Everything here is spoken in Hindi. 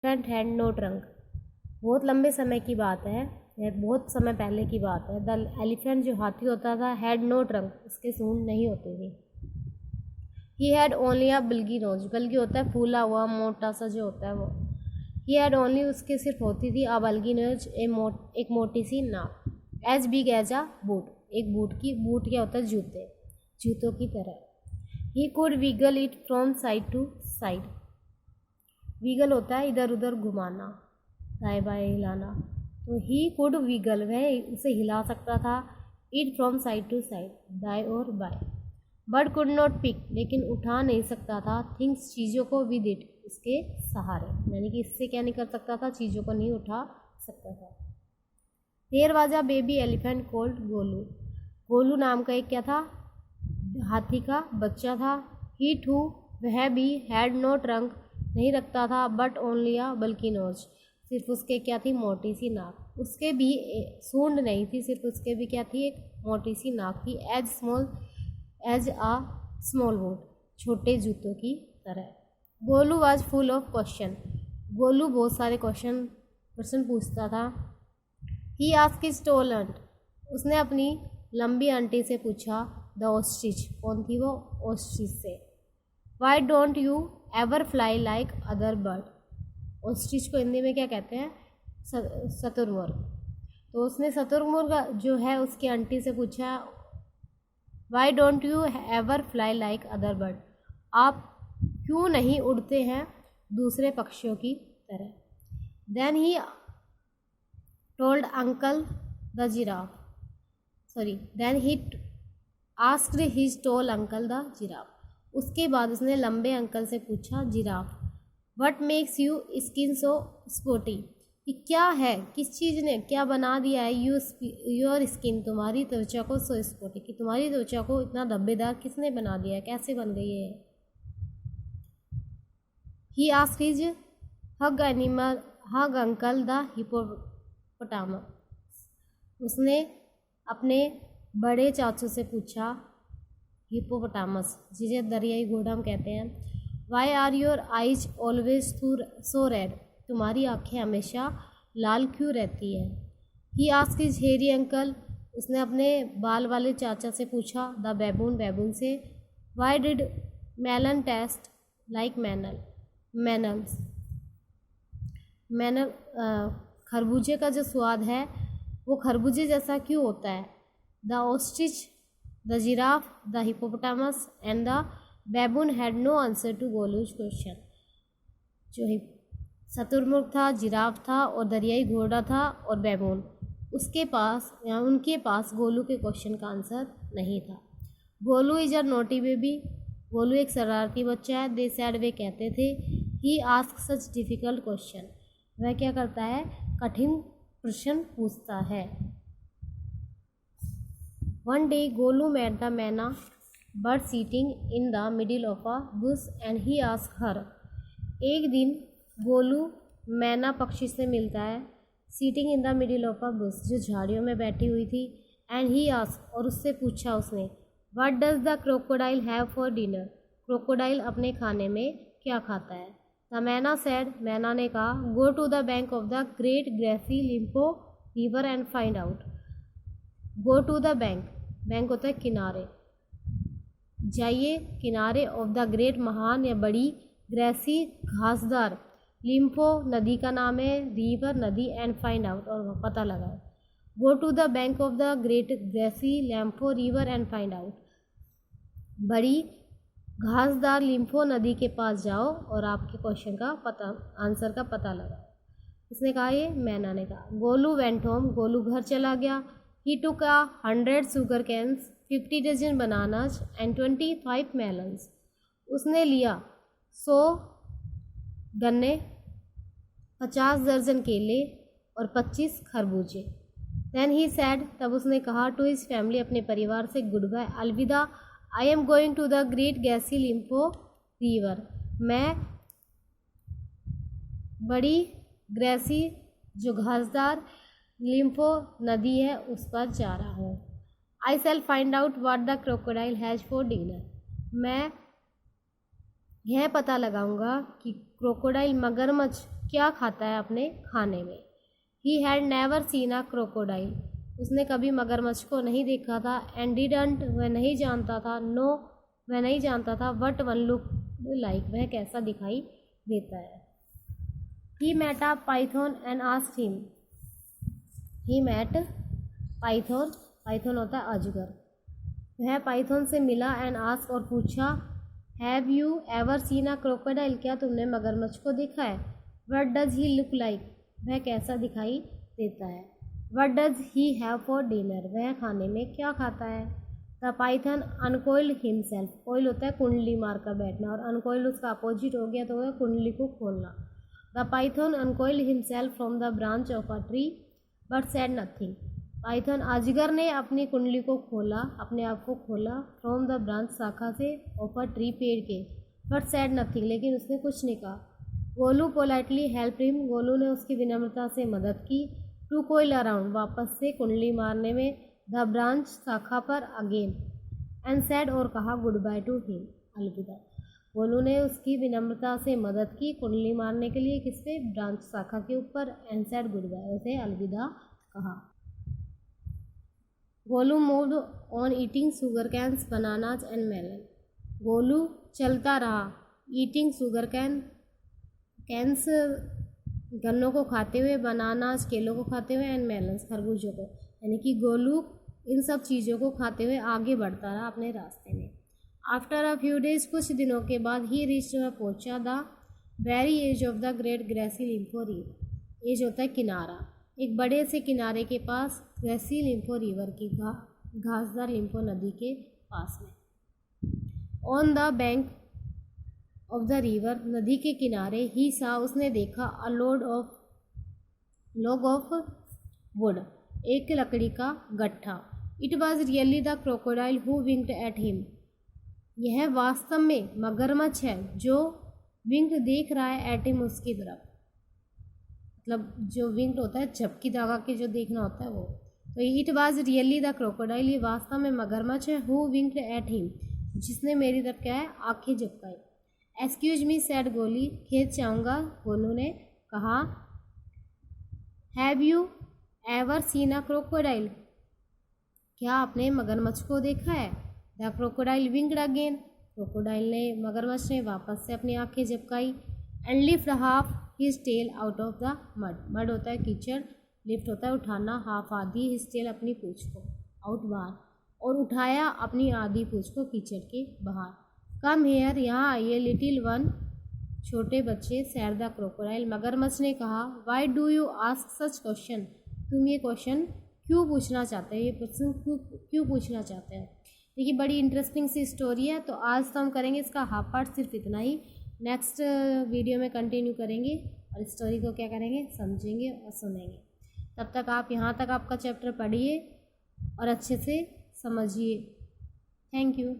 Elephant had no trunk. बहुत लंबे समय की बात है, यह बहुत समय पहले की बात है। द एलिफेंट जो हाथी होता था, हैड नो ट्रंक, उसके सूंड नहीं होती थी। He had only a bulgy nose, bulgy होता है फूला हुआ मोटा सा जो होता है वो। ही हैड ओनली, उसके सिर्फ होती थी अ बल्गी नोज, एक मोटी सी नाक। As big as a boot, एक बूट क्या होता है, जूते, जूतों की तरह। He could wiggle it from side to side, wiggle होता है इधर उधर घुमाना, दाएं बाएं हिलाना। तो ही कुड विगल, वह उसे हिला सकता था, it from side to side, दाएं और बाएं। बट कुड नॉट पिक, लेकिन उठा नहीं सकता था, थिंग्स, चीज़ों को, विद इट, उसके सहारे, यानी कि इससे क्या नहीं कर सकता था, चीज़ों को नहीं उठा सकता था। There was a baby elephant called Golu, Golu नाम का एक क्या था, हाथी का बच्चा था। ही टू, वह भी, हैड नो ट्रंक, नहीं रखता था, बट ओनली अ बल्कि नोज, सिर्फ उसके क्या थी, मोटी सी नाक। उसके भी सूंड नहीं थी, सिर्फ उसके भी क्या थी, एक मोटी सी नाक थी। एज अ स्मॉल बूट, छोटे जूतों की तरह। Golu was full of question, Golu बहुत सारे प्रश्न पूछता था। He asked his tall aunt, उसने अपनी लंबी आंटी से पूछा। द ऑस्ट्रिच, कौन थी वो, ऑस्ट्रिच से। Y don't you ever fly like other bird, ostrich को हिंदी में क्या कहते हैं, शुतुरमुर्ग। तो उसने शुतुरमुर्ग जो है उसकी आंटी से पूछा, why don't you ever fly like other bird, आप क्यों नहीं उड़ते हैं दूसरे पक्षियों की तरह। Then he told uncle the giraffe, then he asked his tall uncle the giraffe, उसके बाद उसने लंबे अंकल से पूछा, giraffe, what makes you skin so spotty, कि क्या है, किस चीज़ ने क्या बना दिया है, योर स्किन, तुम्हारी त्वचा को, सो स्पोटी, कि तुम्हारी त्वचा को इतना धब्बेदार किसने बना दिया है, कैसे बन गई है। He asked his hug uncle the hippopotamus, उसने अपने बड़े चाचू से पूछा, हिप्पोपोटामस जिसे दरियाई घोड़ा हम कहते हैं। Why are your eyes always so red, तुम्हारी आंखें हमेशा लाल क्यों रहती है। He asked his hairy uncle, उसने अपने बाल वाले चाचा से पूछा, द बैबून, बैबून से। Why did melon taste like melons, खरबूजे का जो स्वाद है वो खरबूजे जैसा क्यों होता है। The ostrich, the giraffe, the hippopotamus and the baboon had no answer to Golu's question, जो शुतुरमुर्ग था, जिराफ था और दरियाई घोड़ा था और बैबून, उनके पास गोलू के क्वेश्चन का आंसर नहीं था। Golu is a naughty baby, Golu एक शरारती बच्चा है। दे सैड, वे कहते थे। He ask such difficult question, वह क्या करता है, कठिन प्रश्न पूछता है। One day Golu met the myna bird sitting in the middle of a bush and he ask her, एक दिन गोलू मैना पक्षी से मिलता है, sitting in the middle of a bush, जो झाड़ियों में बैठी हुई थी। एंड ही आस्क, और उससे पूछा उसने, what does the crocodile have for dinner, crocodile अपने खाने में क्या खाता है। द मैना सेड, मैना ने कहा, go to the bank of the great greasy Limpopo river and find out. Go to the bank, bank होता है किनारे, जाइए किनारे, ऑफ द ग्रेट, महान या बड़ी, ग्रेसी घासदार, लिम्फो नदी का नाम है, रिवर नदी, एंड फाइंड आउट, और पता लगाए। Go to the bank of the great greasy Limpopo river and find out, बड़ी घासदार लिम्फो नदी के पास जाओ और आपके क्वेश्चन का आंसर का पता लगाओ। इसने कहा, ये मैना ने कहा। गोलू वेंट होम, गोलू घर चला गया। He took 100 sugar canes, 50 dozen bananas and 25 melons, उसने लिया 100 गन्ने, 50 दर्जन केले और 25 खरबूजे। देन ही सैड, तब उसने कहा, टू हिज फैमिली, अपने परिवार से, गुड बाय, अलविदा, I am going to the great greasy Limpopo river, मैं बड़ी ग्रेसी जो घासदार लिम्फो नदी है उस पर जा रहा हूँ। I shall find out what the crocodile has for dinner, मैं यह पता लगाऊंगा कि क्रोकोडाइल मगरमच्छ क्या खाता है अपने खाने में। He had never seen a crocodile, उसने कभी मगरमच्छ को नहीं देखा था। एंड डिडंट, वह नहीं जानता था। नो, वह नहीं जानता था। व्हाट वन लुक लाइक, वह कैसा दिखाई देता है। He met a python and asked him, he met python, python होता है अजगर। वह पाइथन से मिला एंड आस्क, और पूछा, have you ever seen a crocodile, क्या तुमने मगरमच्छ को देखा है। What does he look like, वह कैसा दिखाई देता है। What does he have for dinner, वह खाने में क्या खाता है। The python uncoiled himself, coil होता है कुंडली मारकर बैठना, और अनकोइल्ड उसका अपोजिट हो गया तो वह कुंडली को खोलना। The python uncoiled himself from the branch of a tree but said nothing, python अजगर ने अपनी कुंडली को खोला, अपने आप को खोला, फ्रॉम द ब्रांच शाखा से, ऑफ अ ट्री पेड़ के, बट सेड नथिंग, लेकिन उसने कुछ नहीं कहा। Golu politely help him, Golu ने उसकी विनम्रता से मदद की। टू कोइल अराउंड, वापस से कुंडली मारने में, द ब्रांच शाखा पर अगेन, एंड सेड, और कहा, गुड बाय टू हिम, अलविदा। गोलू ने उसकी विनम्रता से मदद की कुंडली मारने के लिए, किस पे, ब्रांच शाखा के ऊपर, एंड सेड गुड बाय, उसे अलविदा कहा। Golu moved on eating sugar canes, bananas and melon, Golu चलता रहा, ईटिंग शुगर कैन्स गन्नों को खाते हुए, बनानाज केलों को खाते हुए, एंड मेलन्स खरबूजों को, यानी कि गोलू इन सब चीज़ों को खाते हुए आगे बढ़ता रहा अपने रास्ते में। आफ्टर अ फ्यू डेज, कुछ दिनों के बाद, ही रीच्ड, वह पहुंचा, the very edge of the great greasy Limpopo river, edge होता है किनारा, एक बड़े से किनारे के पास, ग्रेसी लिम्फो रिवर की घासदार लिम्फो नदी के पास में। On the bank of the river, नदी के किनारे, ही सा, उसने देखा, अ लॉग ऑफ वुड, एक लकड़ी का गट्ठा। It was really the crocodile who winked at him, यह वास्तव में मगरमच्छ है जो विंक्ड देख रहा है, एट हिम, उसकी तरफ, मतलब जो विंक्ड होता है झपकी दगा के जो देखना होता है वो। तो it was really the crocodile, ये वास्तव में मगरमच्छ है, हु विंक्ड एट हिम, जिसने मेरी तरफ क्या है, आंखें झपकाई। एक्सक्यूज मी सेड गोली, खेत चाहूँगा, गोलू ने कहा। Have you ever seen a crocodile, क्या आपने मगरमच्छ को देखा है। The crocodile winked again, crocodile ने, मगरमच्छ ने वापस से अपनी आंखें झपकाई। And lift half his tail out of the mud, mud होता है कीचड़, लिफ्ट होता है उठाना, हाफ आधी, हिज टेल अपनी पूंछ को, आउट बाहर, और उठाया अपनी आधी पूंछ को कीचड़ के बाहर। कम हेयर, यहाँ आइए, लिटिल वन, छोटे बच्चे, सैड द क्रोकोडाइल, मगरमच्छ ने कहा। Why do you ask such question, तुम ये क्वेश्चन क्यों पूछना चाहते हो, ये प्रश्न क्यों पूछना चाहते हैं। देखिए बड़ी इंटरेस्टिंग सी स्टोरी है। तो आज तो हम करेंगे इसका हाफ पार्ट, सिर्फ इतना ही। नेक्स्ट वीडियो में कंटिन्यू करेंगे और स्टोरी को क्या करेंगे, समझेंगे और सुनेंगे। तब तक आप यहाँ तक आपका चैप्टर पढ़िए और अच्छे से समझिए। Thank you.